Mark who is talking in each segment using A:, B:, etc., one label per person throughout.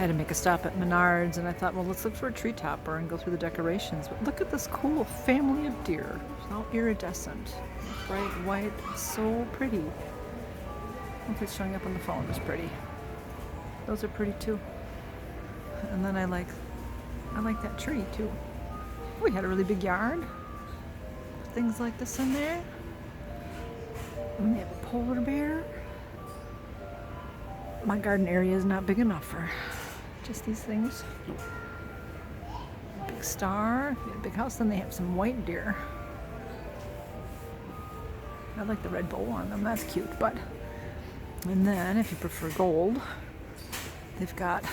A: Had to make a stop at Menards, and I thought, well, let's look for a tree topper and go through the decorations. But look at this cool family of deer. It's all iridescent, bright white. It's so pretty. I don't know if it's showing up on the phone. It's pretty. Those are pretty too. And then I like that tree too. We had a really big yard. Things like this in there. And we have a polar bear. My garden area is not big enough for just these things. Big star, a big house. Then they have some white deer. I like the red bow on them. That's cute. But and then if you prefer gold, they've got a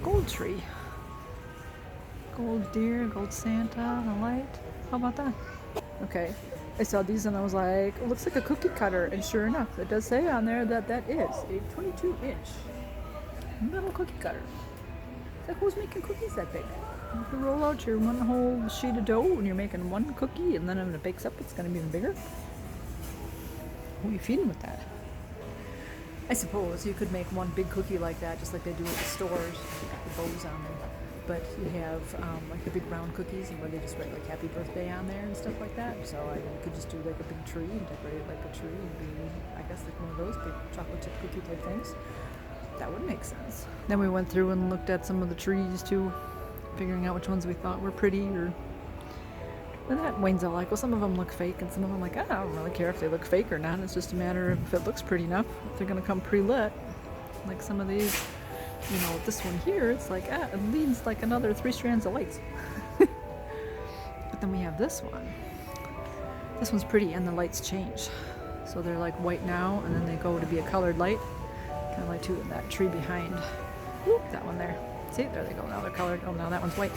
A: gold tree. Gold deer, gold Santa, the light. How about that? Okay. I saw these and I was like, it looks like a cookie cutter, and sure enough, it does say on there that that is a 22-inch metal cookie cutter. It's like, who's making cookies that big? You roll out your one whole sheet of dough and you're making one cookie, and then when it bakes up, it's going to be even bigger. Who are you feeding with that? I suppose you could make one big cookie like that, just like they do at the stores. You got the bows on them. But you have like the big round cookies, and where they just write like happy birthday on there and stuff like that. So you could just do like a big tree and decorate it like a tree and be, I guess, like one of those big chocolate chip cookie type things. That would make sense. Then we went through and looked at some of the trees too, figuring out which ones we thought were pretty. And that Wayne's all like, well, some of them look fake, and some of them like, I don't really care if they look fake or not. It's just a matter of if it looks pretty enough, if they're gonna come pre-lit. Like some of these. You know, this one here, it's like, it leads like another 3 strands of lights. But then we have this one. This one's pretty, and the lights change. So they're like white now, and then they go to be a colored light. Kind of like that tree behind. Whoop, that one there. See, there they go. Now they're colored. Oh, now that one's white.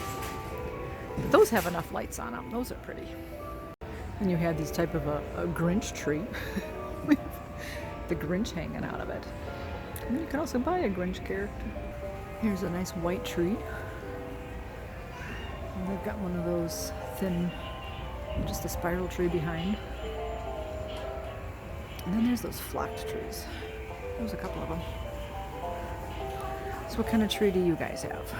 A: But those have enough lights on them. Those are pretty. And you had these type of a Grinch tree. With the Grinch hanging out of it. And you can also buy a Grinch character. Here's a nice white tree. And they've got one of those thin, just a spiral tree behind. And then there's those flocked trees. There's a couple of them. So what kind of tree do you guys have?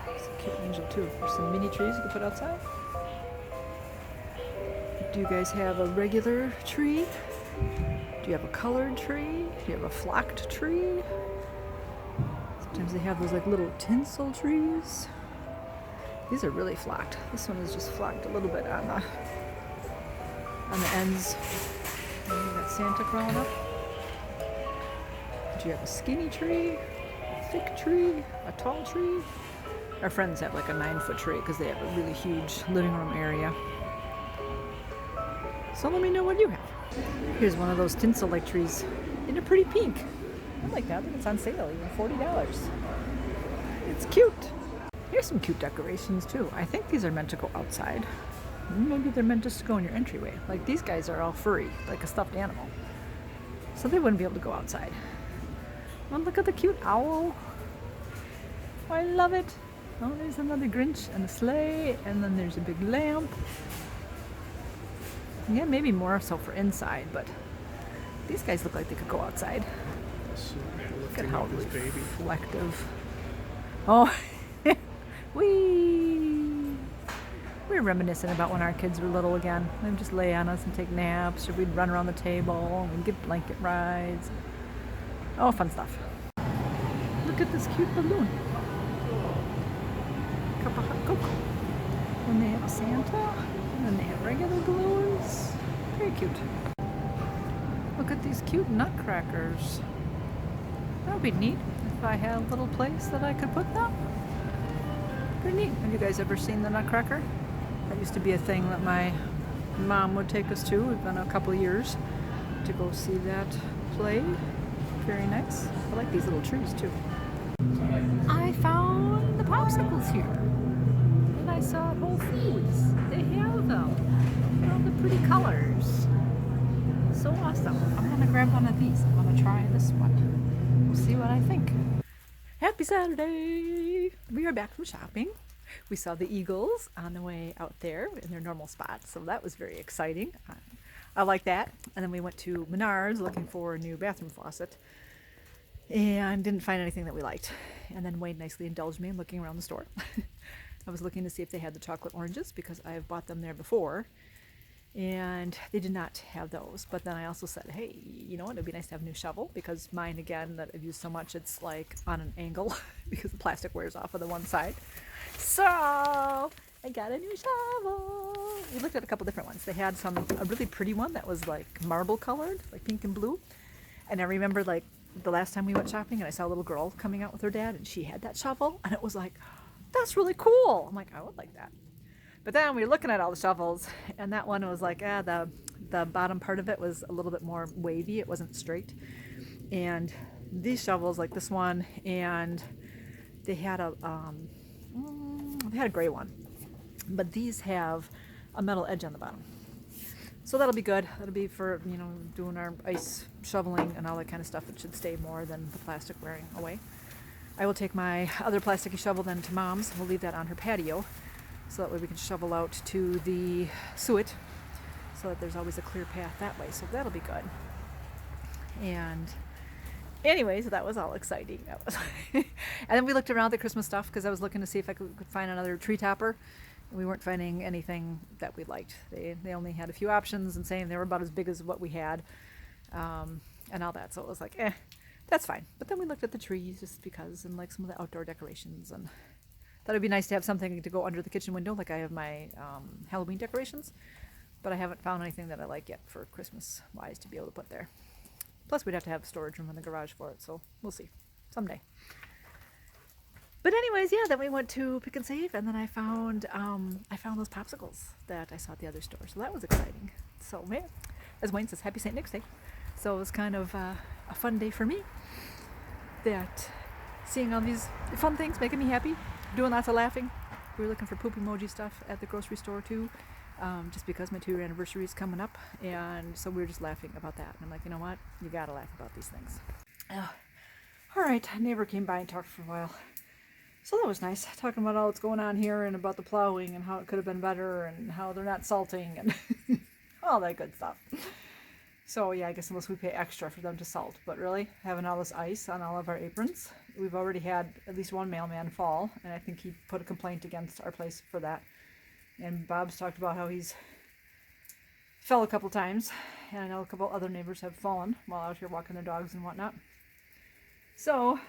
A: It's a cute angel too. There's some mini trees you can put outside. Do you guys have a regular tree? Do you have a colored tree? Do you have a flocked tree? Sometimes they have those like little tinsel trees. These are really flocked. This one is just flocked a little bit on the ends. And you got Santa crawling up. Do you have a skinny tree? A thick tree? A tall tree? Our friends have like a 9-foot tree because they have a really huge living room area. So let me know what you have. Here's one of those tinsel-like trees in a pretty pink. I like that. I think it's on sale, even $40. It's cute. Here's some cute decorations too. I think these are meant to go outside. Maybe they're meant just to go in your entryway. Like these guys are all furry, like a stuffed animal. So they wouldn't be able to go outside. Oh, look at the cute owl. Oh, I love it. Oh, there's another Grinch and a sleigh, and then there's a big lamp. Yeah, maybe more so for inside, but these guys look like they could go outside. Look at how reflective. Oh, we're reminiscing about when our kids were little again. They'd just lay on us and take naps, or we'd run around the table and give blanket rides. Oh, fun stuff. Look at this cute balloon. Cup of hot cocoa. And they have a Santa, and then they have regular balloons. Very cute. Look at these cute nutcrackers. That would be neat if I had a little place that I could put them. Pretty neat. Have you guys ever seen the Nutcracker? That used to be a thing that my mom would take us to. We've been a couple years to go see that play. Very nice. I like these little trees too. I found the popsicles here. And I saw at Whole Foods. They have them. All the pretty colors. So awesome. I'm gonna grab one of these. I'm gonna try this one. We'll see what I think. Happy Saturday! We are back from shopping. We saw the eagles on the way out there in their normal spots, so that was very exciting. I like that. And then we went to Menards looking for a new bathroom faucet. and didn't find anything that we liked. And then Wayne nicely indulged me in looking around the store. I was looking to see if they had the chocolate oranges because I have bought them there before, and they did not have those. But then I also said, hey, you know what, it'd be nice to have a new shovel, because mine, again, that I've used so much, it's like on an angle because the plastic wears off of the one side. So I got a new shovel. We looked at a couple different ones. They had a really pretty one that was like marble colored, like pink and blue. And I remember like the last time we went shopping and I saw a little girl coming out with her dad and she had that shovel, and it was like, that's really cool. I'm like, I would like that. But then we were looking at all the shovels, and that one was like, the bottom part of it was a little bit more wavy. It wasn't straight. And these shovels, like this one, and they had a gray one, but these have a metal edge on the bottom. So that'll be good. That'll be for, you know, doing our ice shoveling and all that kind of stuff. It should stay more than the plastic wearing away. I will take my other plasticky shovel then to Mom's. We'll leave that on her patio, so that way we can shovel out to the suet, so that there's always a clear path that way. So that'll be good. And anyways, that was all exciting. And then we looked around the Christmas stuff because I was looking to see if I could find another tree topper. We weren't finding anything that we liked. They only had a few options and saying they were about as big as what we had, and all that. So it was like, that's fine. But then we looked at the trees just because, and like some of the outdoor decorations, and thought it'd be nice to have something to go under the kitchen window, like I have my Halloween decorations. But I haven't found anything that I like yet for Christmas-wise to be able to put there. Plus, we'd have to have a storage room in the garage for it, so we'll see someday. But anyways, yeah, then we went to Pick and Save, and then I found those popsicles that I saw at the other store, so that was exciting. So, yeah, as Wayne says, Happy St. Nick's Day. So it was kind of a fun day for me. That seeing all these fun things making me happy, doing lots of laughing. We were looking for poop emoji stuff at the grocery store too, just because my 2-year anniversary is coming up, and so we were just laughing about that. And I'm like, you know what? You gotta laugh about these things. All right, a neighbor came by and talked for a while. So that was nice, talking about all that's going on here and about the plowing and how it could have been better and how they're not salting and all that good stuff. So yeah, I guess unless we pay extra for them to salt. But really, having all this ice on all of our aprons, we've already had at least one mailman fall, and I think he put a complaint against our place for that. And Bob's talked about how he's fell a couple times, and I know a couple other neighbors have fallen while out here walking their dogs and whatnot. So,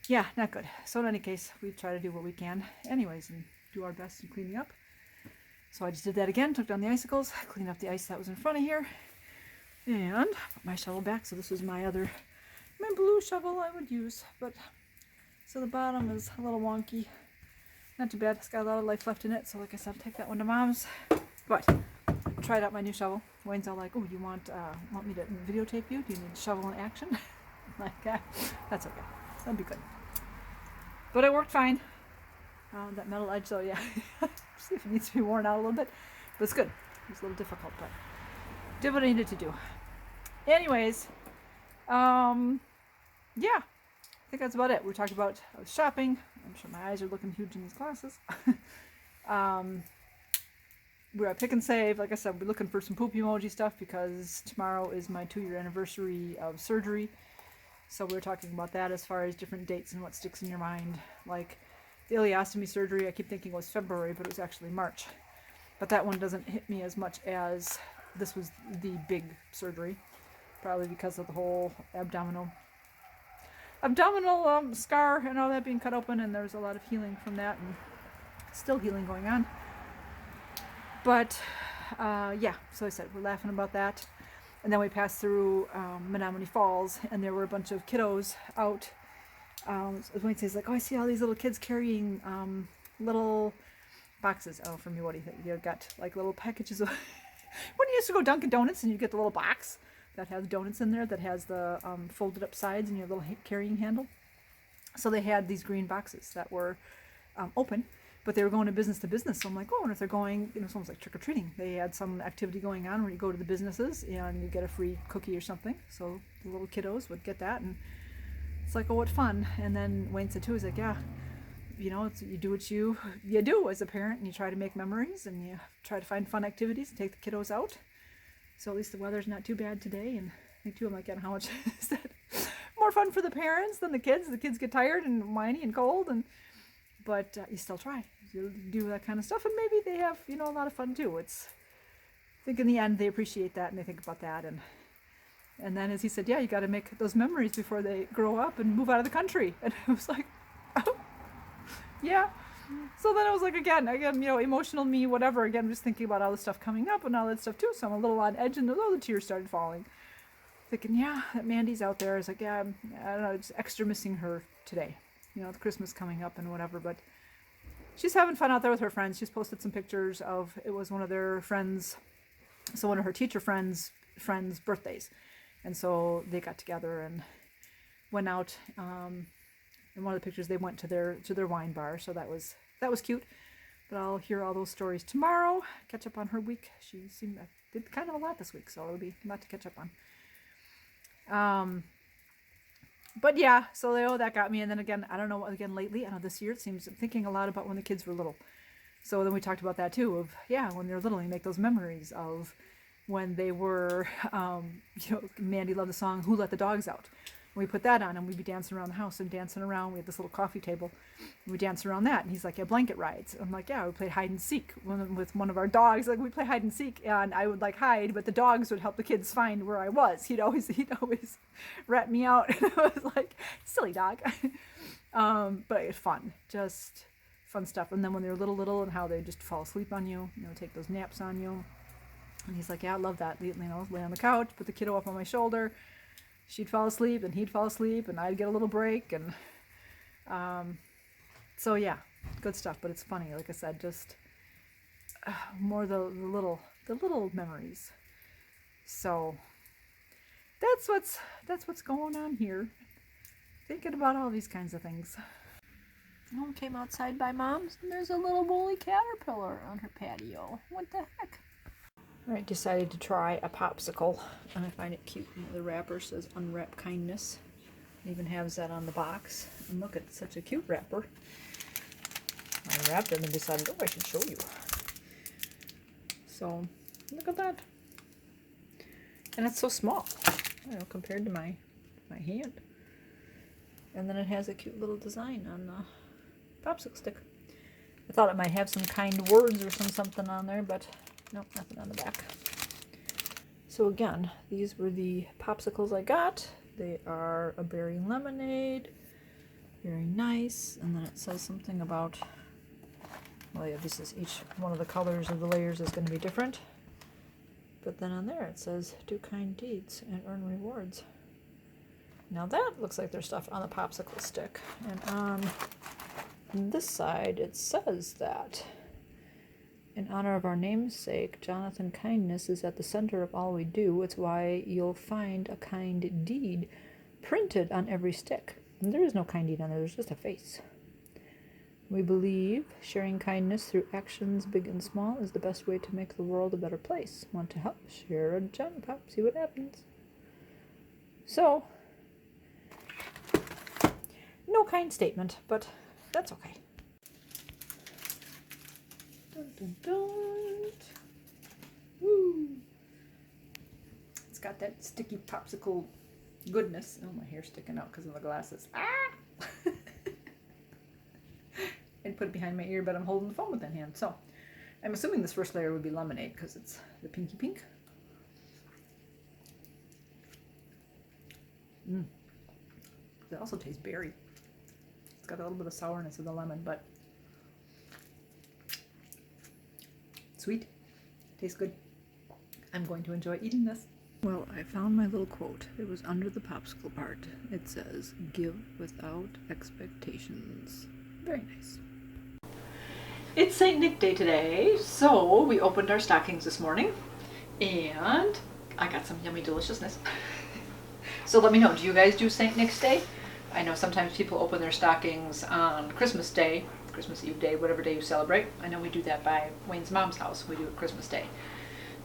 A: yeah, not good. So in any case, we try to do what we can anyways and do our best in cleaning up. So I just did that again, took down the icicles, cleaned up the ice that was in front of here, and put my shovel back. So this was my blue shovel I would use. But so the bottom is a little wonky. Not too bad. It's got a lot of life left in it. So like I said, I'll take that one to Mom's. But I tried out my new shovel. Wayne's all like, "Oh, you want me to videotape you? Do you need shovel in action?" I'm like, that's okay. That'll be good. But it worked fine. That metal edge, though, yeah. See if it needs to be worn out a little bit. But it's good. It's a little difficult, but did what I needed to do. Anyways, yeah. I think that's about it. We talked about I was shopping. I'm sure my eyes are looking huge in these glasses. We're at Pick and Save. Like I said, we're looking for some poop emoji stuff because tomorrow is my 2-year anniversary of surgery. So we were talking about that as far as different dates and what sticks in your mind. Like the ileostomy surgery, I keep thinking it was February, but it was actually March. But that one doesn't hit me as much as this was the big surgery. Probably because of the whole abdominal scar and all that being cut open, and there's a lot of healing from that and still healing going on. But yeah, so I said we're laughing about that. And then we passed through Menominee Falls, and there were a bunch of kiddos out. Wayne says, like, "Oh, I see all these little kids carrying little boxes." Oh, from you, what do you think? You got like little packages of. When you used to go Dunkin' Donuts and you get the little box that has donuts in there that has the folded up sides and your little carrying handle. So they had these green boxes that were open. But they were going to business. So I'm like, oh, and if they're going, it's almost like trick-or-treating. They had some activity going on where you go to the businesses and you get a free cookie or something. So the little kiddos would get that. And it's like, oh, what fun. And then Wayne said, too, he's like, yeah, you do what you do as a parent, and you try to make memories and you try to find fun activities and take the kiddos out. So at least the weather's not too bad today. And me too. I'm like, yeah, how much is that more fun for the parents than the kids? The kids get tired and whiny and cold, but you still try. You do that kind of stuff, and maybe they have, a lot of fun too. I think in the end they appreciate that and they think about that, and then as he said, yeah, you got to make those memories before they grow up and move out of the country. And I was like, oh, yeah. So then I was like, again, emotional me, whatever. Again, I'm just thinking about all the stuff coming up and all that stuff too. So I'm a little on edge, and the tears started falling. Thinking, yeah, that Mandy's out there. I was like, yeah, I don't know, just extra missing her today. The Christmas coming up and whatever. But she's having fun out there with her friends. She's posted some pictures of, it was one of their friends, so one of her teacher friends' birthdays. And so they got together and went out. In one of the pictures, they went to their wine bar, so that was cute. But I'll hear all those stories tomorrow. Catch up on her week. She did kind of a lot this week, so it'll be a lot to catch up on. But yeah, so that got me. And then again, I don't know. Again, lately, I know this year it seems I'm thinking a lot about when the kids were little. So then we talked about that too. Of when they're little, you make those memories of when they were. Mandy loved the song "Who Let the Dogs Out." We put that on, and we'd be dancing around the house and dancing around. We had this little coffee table. We danced around that, and he's like, yeah, blanket rides. I'm like, yeah, we played hide and seek with one of our dogs. Like, we play hide and seek, and I would hide, but the dogs would help the kids find where I was. He'd always rat me out, and I was like, silly dog. But it's fun, just fun stuff. And then when they were little, and how they just fall asleep on you, take those naps on you. And he's like, yeah, I love that. Lay on the couch, put the kiddo up on my shoulder. She'd fall asleep and he'd fall asleep and I'd get a little break, and so yeah, good stuff. But it's funny, like I said, just more the little memories. So that's what's going on here. Thinking about all these kinds of things. Mom came outside by Mom's, and there's a little woolly caterpillar on her patio. What the heck? I decided to try a popsicle, and I find it cute. The wrapper says "Unwrap Kindness." It even has that on the box. And look, it's such a cute wrapper. I wrapped it and decided, I should show you. So, look at that. And it's so small, compared to my hand. And then it has a cute little design on the popsicle stick. I thought it might have some kind words or something on there, but nope, nothing on the back. So again, these were the popsicles I got. They are a berry lemonade. Very nice. And then it says something about, well, yeah, this is each one of the colors of the layers is going to be different. But then on there it says, do kind deeds and earn rewards. Now that looks like there's stuff on the popsicle stick. And on this side it says that in honor of our namesake, Jonathan, kindness is at the center of all we do. It's why you'll find a kind deed printed on every stick. And there is no kind deed on there, there's just a face. We believe sharing kindness through actions big and small is the best way to make the world a better place. Want to help? Share a gem pop, see what happens. So, no kind statement, but that's okay. Dun, dun, dun. Woo. It's got that sticky popsicle goodness. Oh, my hair's sticking out because of the glasses. Ah! And put it behind my ear, but I'm holding the phone with that hand. So I'm assuming this first layer would be lemonade because it's the pinky pink. It also tastes berry. It's got a little bit of sourness of the lemon, but sweet. Tastes good. I'm going to enjoy eating this. Well, I found my little quote. It was under the popsicle part. It says, give without expectations. Very nice. It's St. Nick Day today, so we opened our stockings this morning, and I got some yummy deliciousness. So let me know, do you guys do St. Nick's Day? I know sometimes people open their stockings on Christmas Day, Christmas Eve Day, whatever day you celebrate. I know we do that by Wayne's mom's house. We do it Christmas Day.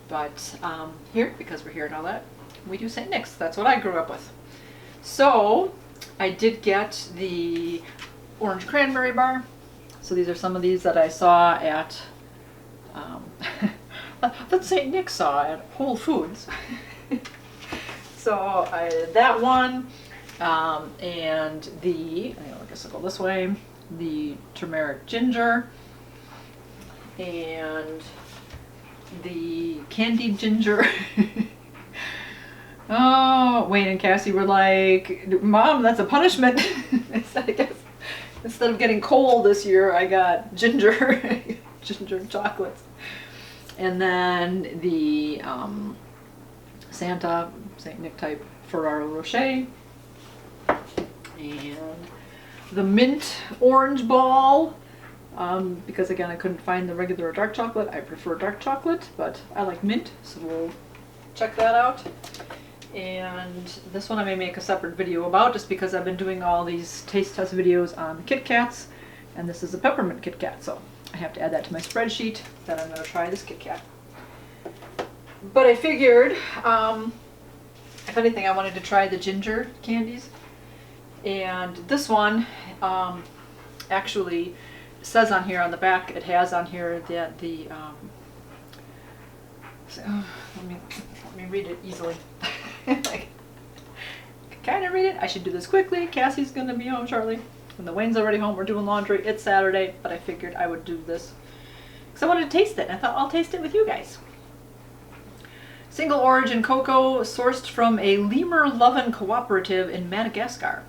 A: But here, because we're here and all that, we do St. Nick's. That's what I grew up with. So I did get the orange cranberry bar. So these are some of these that I saw at, that St. Nick saw at Whole Foods. So I did that one, and I guess I'll go this way, the turmeric ginger, and the candied ginger. Oh, Wayne and Cassie were like, Mom, that's a punishment. Instead of getting coal this year, I got ginger, ginger chocolates. And then the Santa, St. Nick type Ferrero Rocher. And the mint orange ball. Because again, I couldn't find the regular dark chocolate. I prefer dark chocolate, but I like mint, so we'll check that out. And this one I may make a separate video about, just because I've been doing all these taste test videos on the Kit Kats, and this is a peppermint Kit Kat, so I have to add that to my spreadsheet that I'm going to try this Kit Kat. But I figured, if anything, I wanted to try the ginger candies, and this one actually says on here on the back, it has on here that the let me read it easily. I kind of read it. I should do this quickly. Cassie's gonna be home shortly, and the Wayne's already home. We're doing laundry. It's Saturday, but I figured I would do this because I wanted to taste it, and I thought I'll taste it with you guys. Single origin cocoa sourced from a lemur lovin' cooperative in Madagascar.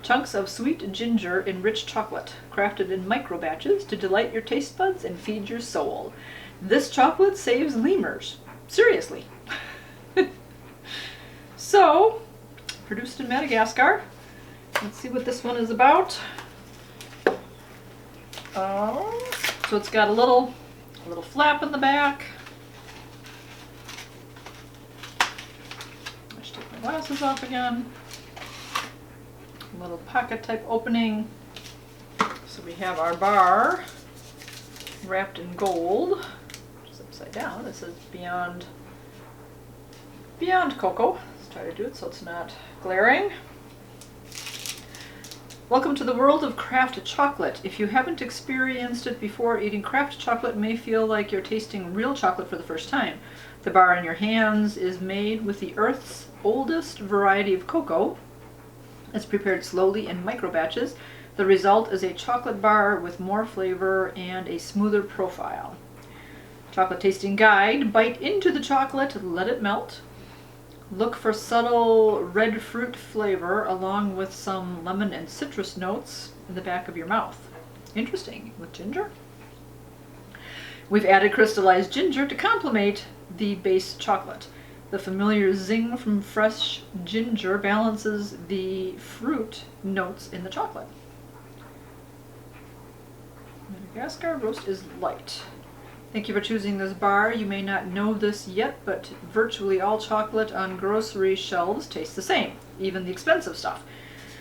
A: Chunks of sweet ginger enriched chocolate, crafted in micro batches to delight your taste buds and feed your soul. This chocolate saves lemurs. Seriously. So, produced in Madagascar. Let's see what this one is about. So it's got a little flap in the back. I should take my glasses off again. A little pocket type opening. So we have our bar wrapped in gold, which is upside down. It says Beyond Cocoa. Let's try to do it so it's not glaring. Welcome to the world of craft chocolate. If you haven't experienced it before, eating craft chocolate may feel like you're tasting real chocolate for the first time. The bar in your hands is made with the Earth's oldest variety of cocoa. It's prepared slowly in micro batches. The result is a chocolate bar with more flavor and a smoother profile. Chocolate tasting guide: bite into the chocolate, let it melt. Look for subtle red fruit flavor along with some lemon and citrus notes in the back of your mouth. Interesting, with ginger. We've added crystallized ginger to complement the base chocolate. The familiar zing from fresh ginger balances the fruit notes in the chocolate. Madagascar roast is light. Thank you for choosing this bar. You may not know this yet, but virtually all chocolate on grocery shelves tastes the same, even the expensive stuff.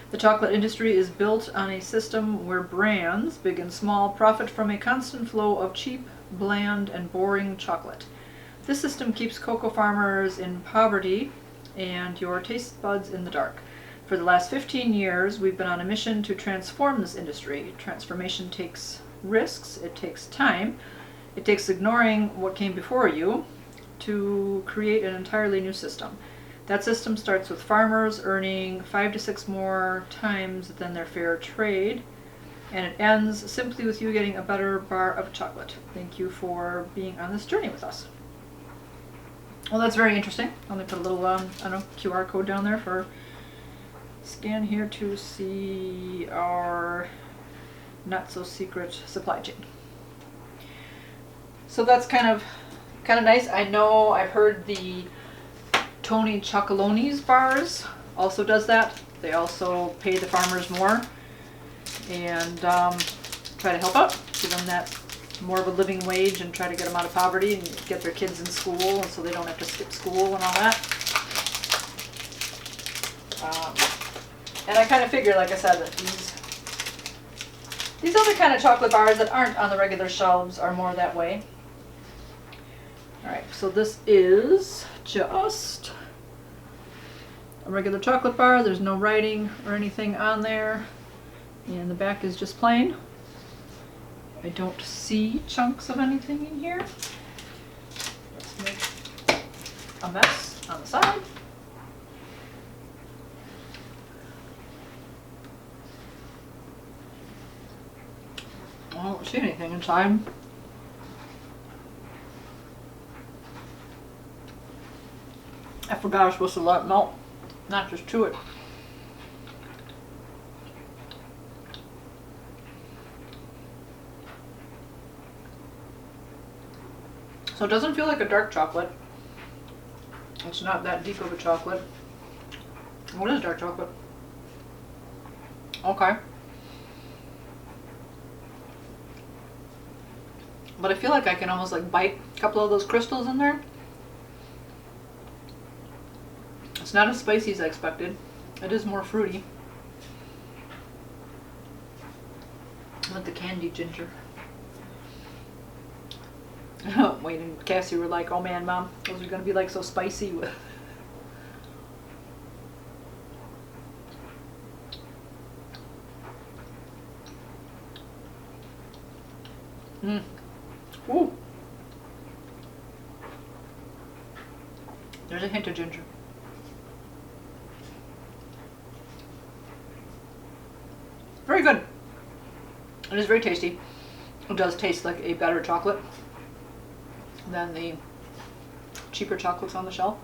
A: The chocolate industry is built on a system where brands, big and small, profit from a constant flow of cheap, bland, and boring chocolate. This system keeps cocoa farmers in poverty and your taste buds in the dark. For the last 15 years, we've been on a mission to transform this industry. Transformation takes risks, it takes time, it takes ignoring what came before you to create an entirely new system. That system starts with farmers earning 5 to 6 more times than their fair trade, and it ends simply with you getting a better bar of chocolate. Thank you for being on this journey with us. Well, that's very interesting. I'm going to put a little, QR code down there for scan here to see our not so secret supply chain. So that's kind of nice. I know I've heard the Tony Chocoloni's bars also does that. They also pay the farmers more and try to help out, give them that more of a living wage and try to get them out of poverty and get their kids in school, and so they don't have to skip school and all that. And I kind of figured, like I said, that these other kind of chocolate bars that aren't on the regular shelves are more that way. Alright, so this is just a regular chocolate bar. There's no writing or anything on there. And the back is just plain. I don't see chunks of anything in here. Let's make a mess on the side. I don't see anything inside. I forgot I was supposed to let it melt, not just chew it. So it doesn't feel like a dark chocolate. It's not that deep of a chocolate. What is dark chocolate? Okay. But I feel like I can almost like bite a couple of those crystals in there. It's not as spicy as I expected. It is more fruity. With the candied ginger. Wayne and Cassie were like, oh man, Mom, those are going to be like so spicy. Ooh. There's a hint of ginger. Very good. It is very tasty. It does taste like a better chocolate than the cheaper chocolates on the shelf.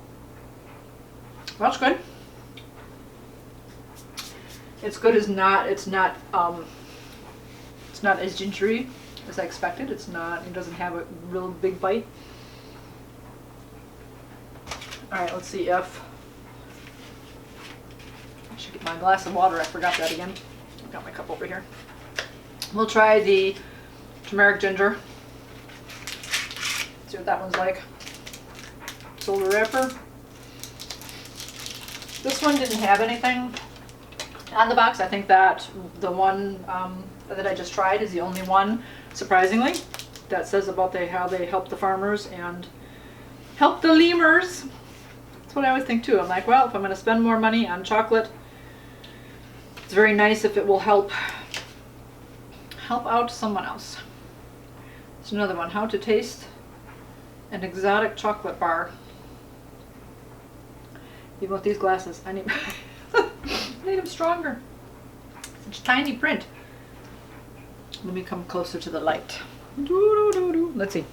A: That's good. It's good as not. It's not as gingery as I expected. It's not. It doesn't have a real big bite. All right, let's see if I should get my glass of water. I forgot that again. I've got my cup over here. We'll try the turmeric ginger. See what that one's like. Silver wrapper. This one didn't have anything on the box. I think that the one that I just tried is the only one, surprisingly, that says about how they help the farmers and help the lemurs. That's what I always think too. I'm like, well, if I'm going to spend more money on chocolate, it's very nice if it will help out someone else. There's another one, how to taste an exotic chocolate bar. Even with these glasses, I need, I need them stronger. Such tiny print. Let me come closer to the light. Let's see.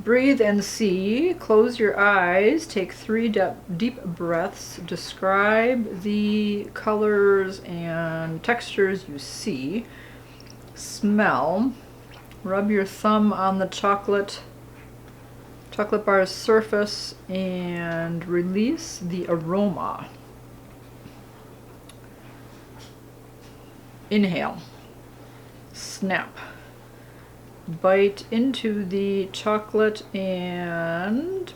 A: Breathe and see. Close your eyes. Take 3 deep breaths. Describe the colors and textures you see. Smell. Rub your thumb on the chocolate bar's surface and release the aroma. Inhale. Snap. Bite into the chocolate and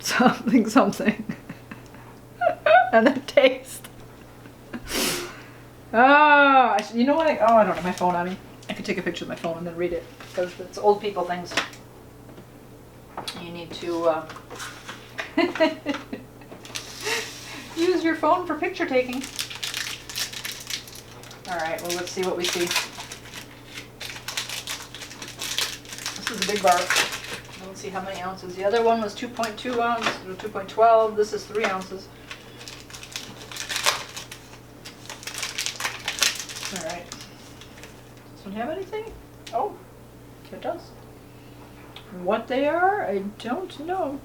A: something. And then taste. Oh, you know what? I don't have my phone on me. I could take a picture of my phone and then read it because it's old people things. You need to use your phone for picture taking. All right, well, let's see what we see. This is a big bar. Let's see how many ounces. The other one was 2.2 ounces, or 2.12. This is 3 ounces. All right. Does this one have anything? Oh, it does. What they are, I don't know.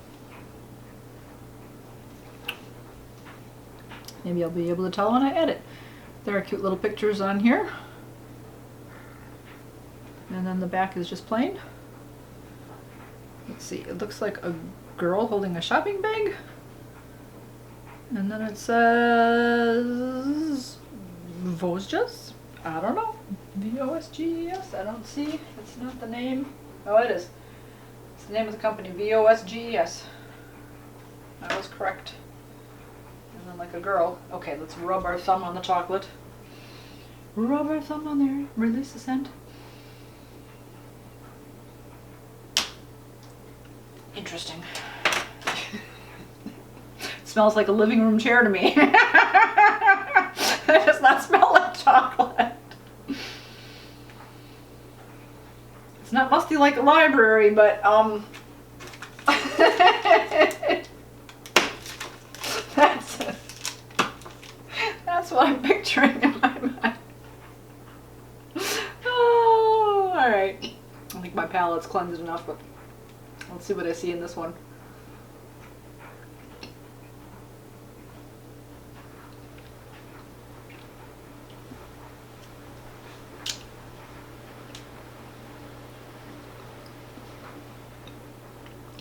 A: Maybe I'll be able to tell when I edit. There are cute little pictures on here. And then the back is just plain. Let's see, it looks like a girl holding a shopping bag. And then it says Vosges? I don't know. VOSGES? I don't see. It's not the name. Oh, it is. It's the name of the company, VOSGES. I was correct. And then like a girl. Okay, let's rub our thumb on the chocolate. Rub our thumb on there. Release the scent. Interesting. It smells like a living room chair to me. It does not smell like chocolate. It's not musty like a library, but that's picturing in my mind. Oh, all right. I think my palate's cleansed enough, but let's see what I see in this one.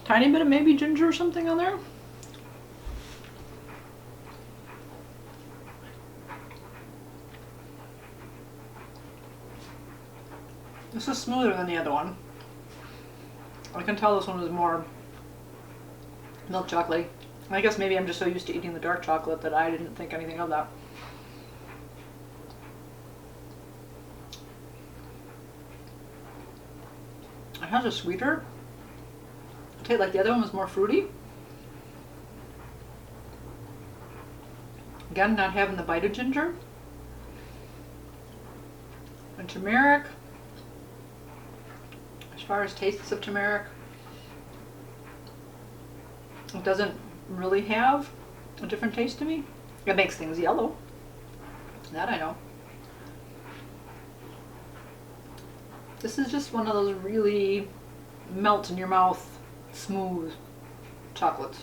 A: Tiny bit of maybe ginger or something on there. This is smoother than the other one. I can tell this one is more milk chocolate. I guess maybe I'm just so used to eating the dark chocolate that I didn't think anything of that. It has a sweeter. I taste like the other one was more fruity. Again, not having the bite of ginger. And turmeric. As far as tastes of turmeric, it doesn't really have a different taste to me. It makes things yellow. That I know. This is just one of those really melt in your mouth, smooth chocolates.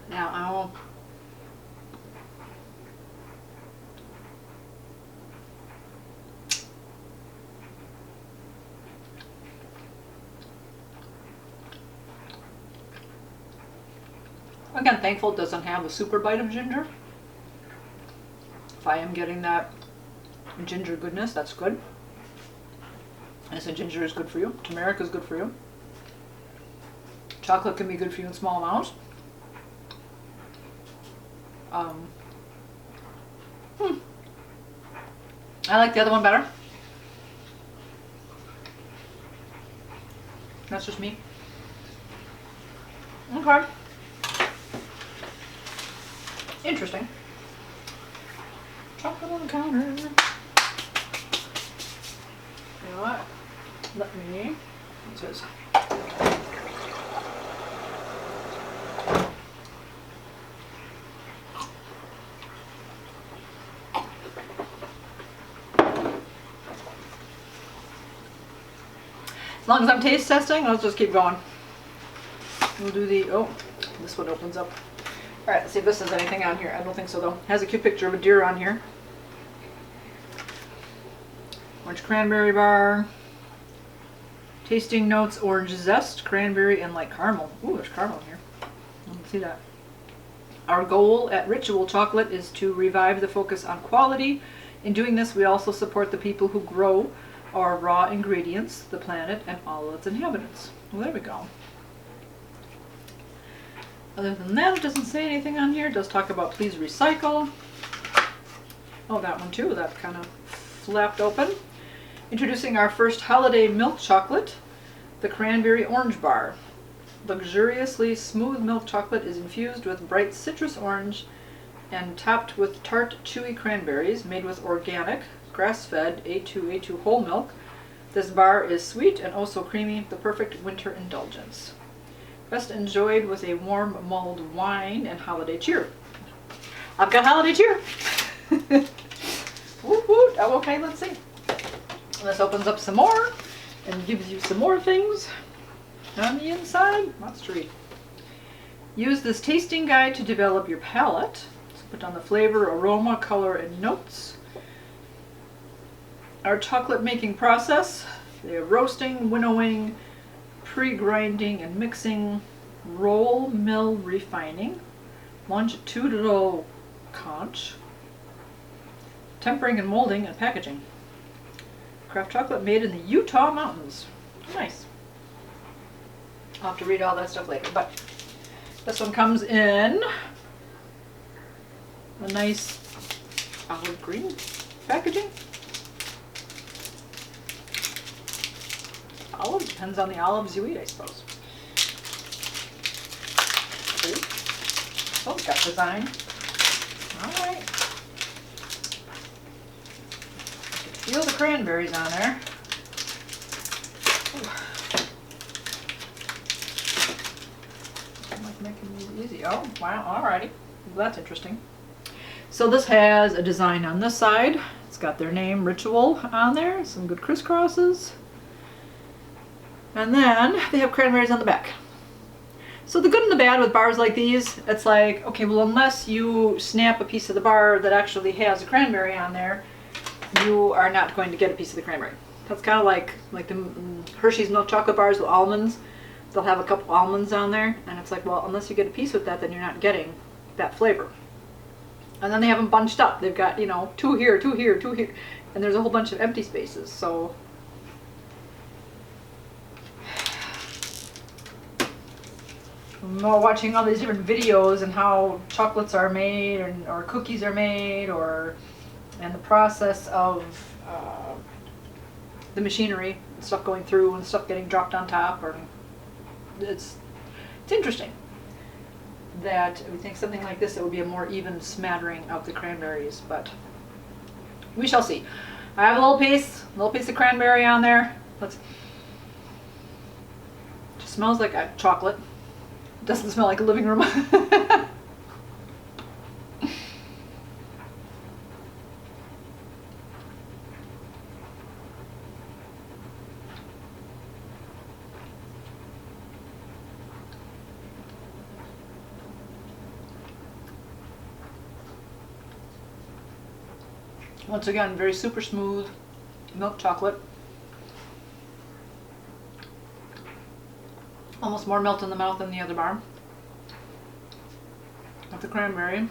A: Now again, thankful it doesn't have a super bite of ginger. If I am getting that ginger goodness, that's good. I said ginger is good for you. Turmeric is good for you. Chocolate can be good for you in small amounts. I like the other one better. That's just me. Okay. Interesting. Chocolate on the counter. You know what? Let me. It says. As long as I'm taste testing, let's just keep going. We'll do the, oh, this one opens up. All right, let's see if this has anything on here. I don't think so though. It has a cute picture of a deer on here. Orange cranberry bar. Tasting notes, orange zest, cranberry, and light caramel. Ooh, there's caramel in here. I can see that. Our goal at Ritual Chocolate is to revive the focus on quality. In doing this, we also support the people who grow our raw ingredients, the planet, and all its inhabitants. Well, there we go. Other than that, it doesn't say anything on here. It does talk about please recycle. Oh, that one too. That kind of flapped open. Introducing our first holiday milk chocolate, the Cranberry Orange Bar. Luxuriously smooth milk chocolate is infused with bright citrus orange and topped with tart, chewy cranberries made with organic, grass-fed A2 whole milk. This bar is sweet and oh so creamy, the perfect winter indulgence. Best enjoyed with a warm mulled wine and holiday cheer. I've got holiday cheer. Woot woot. Oh, okay, let's see. This opens up some more and gives you some more things on the inside. Lots to read. Use this tasting guide to develop your palate. So put down the flavor, aroma, color, and notes. Our chocolate making process. They have roasting, winnowing, pre-grinding and mixing, roll, mill, refining, longitudinal conch, tempering and molding, and packaging. Craft chocolate made in the Utah mountains. Nice. I'll have to read all that stuff later, but this one comes in a nice olive green packaging. Olive, depends on the olives you eat, I suppose. Oh, it's got design. All right. Feel the cranberries on there. Ooh. I'm like making these easy. Oh, wow, alrighty. Well, that's interesting. So this has a design on this side. It's got their name, Ritual, on there. Some good crisscrosses. And then they have cranberries on the back. So the good and the bad with bars like these, it's like, okay, well, unless you snap a piece of the bar that actually has a cranberry on there, you are not going to get a piece of the cranberry. That's kind of like the Hershey's milk chocolate bars with almonds. They'll have a couple almonds on there, and it's like, well, unless you get a piece with that, then you're not getting that flavor. And then they have them bunched up. They've got, you know, 2 here, 2 here, 2 here, and there's a whole bunch of empty spaces. So watching all these different videos and how chocolates are made or cookies are made, and the process of the machinery and stuff going through and stuff getting dropped on top, or it's interesting that we think something like this, it would be a more even smattering of the cranberries, but we shall see. I have a little piece of cranberry on there. It just smells like a chocolate. It doesn't smell like a living room. Once again, very super smooth milk chocolate. Almost more melt in the mouth than the other bar. With the cranberry.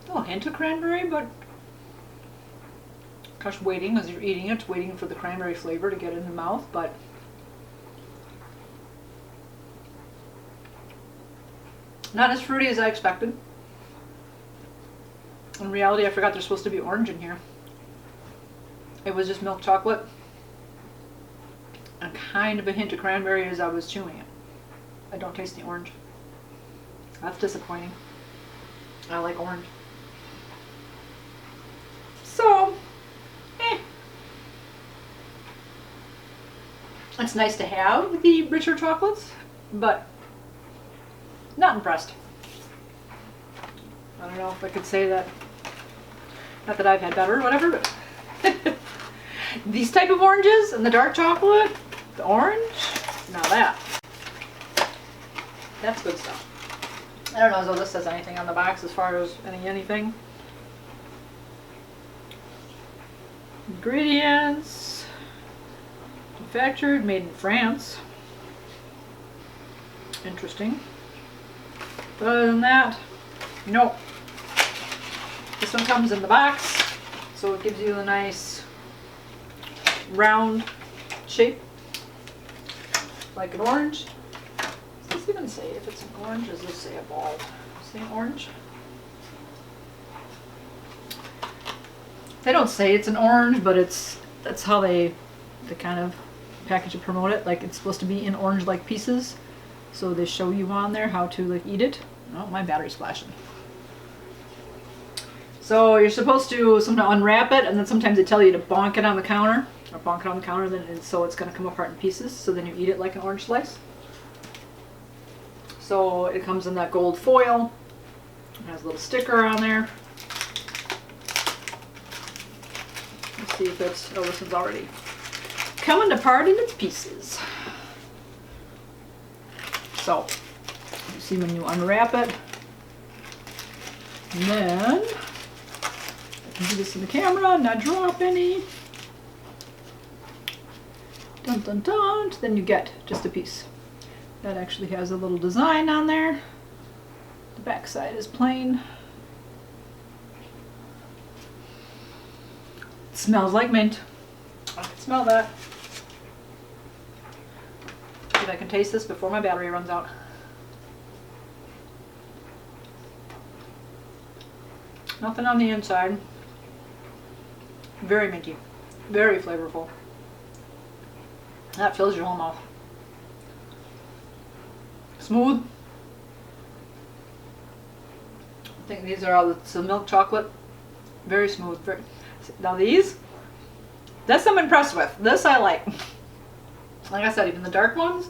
A: A little hint of cranberry, but gosh, waiting as you're eating it, waiting for the cranberry flavor to get in the mouth, but not as fruity as I expected. In reality, I forgot there's supposed to be orange in here. It was just milk chocolate and kind of a hint of cranberry as I was chewing it. I don't taste the orange. That's disappointing. I like orange. So, it's nice to have the richer chocolates, but not impressed. I don't know if I could say that. Not that I've had better or whatever, but these type of oranges and the dark chocolate, the orange, now that's good stuff. I don't know as though this says anything on the box as far as anything. Ingredients, manufactured, made in France. Interesting. But other than that, nope. This one comes in the box, so it gives you a nice round shape, like an orange. Does this even say if it's an orange? Does this say a ball? Say orange? They don't say it's an orange, but that's how they kind of package and promote it. Like it's supposed to be in orange-like pieces. So they show you on there how to like eat it. Oh, my battery's flashing. So you're supposed to somehow unwrap it, and then sometimes they tell you to bonk it on the counter, or bonk it on the counter, then so it's going to come apart in pieces. So then you eat it like an orange slice. So it comes in that gold foil. It has a little sticker on there. Let's see if it's, oh, this one's already coming apart in its pieces. So, you see when you unwrap it, and then I can do this in the camera, not drop any. Dun dun dun. Then you get just a piece. That actually has a little design on there. The back side is plain. It smells like mint. I can smell that. See if I can taste this before my battery runs out. Nothing on the inside. Very minty. Very flavorful. That fills your whole mouth. Smooth. I think these are all the milk chocolate. Very smooth. Now these, this I'm impressed with. This I like. Like I said, even the dark ones,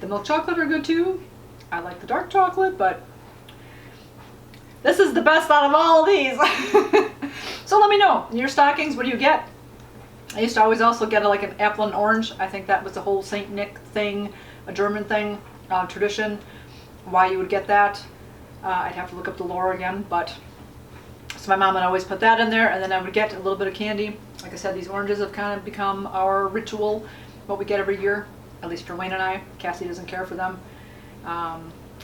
A: The milk chocolate are good too. I like the dark chocolate, but this is the best out of all of these. So let me know, in your stockings, what do you get? I used to always also get like an apple and orange. I think that was the whole Saint Nick thing, a German thing, tradition, why you would get that. I'd have to look up the lore again, but so my mom would always put that in there, and then I would get a little bit of candy. Like I said, these oranges have kind of become our ritual, what we get every year, at least for Wayne and I. Cassie doesn't care for them.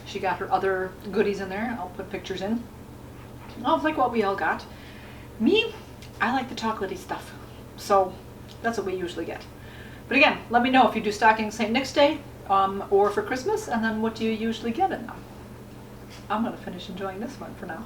A: She got her other goodies in there. I'll put pictures in. Oh, like what we all got. Me, I like the chocolatey stuff. So that's what we usually get. But again, let me know if you do stockings St. Nick's Day or for Christmas, and then what do you usually get in them. I'm going to finish enjoying this one for now.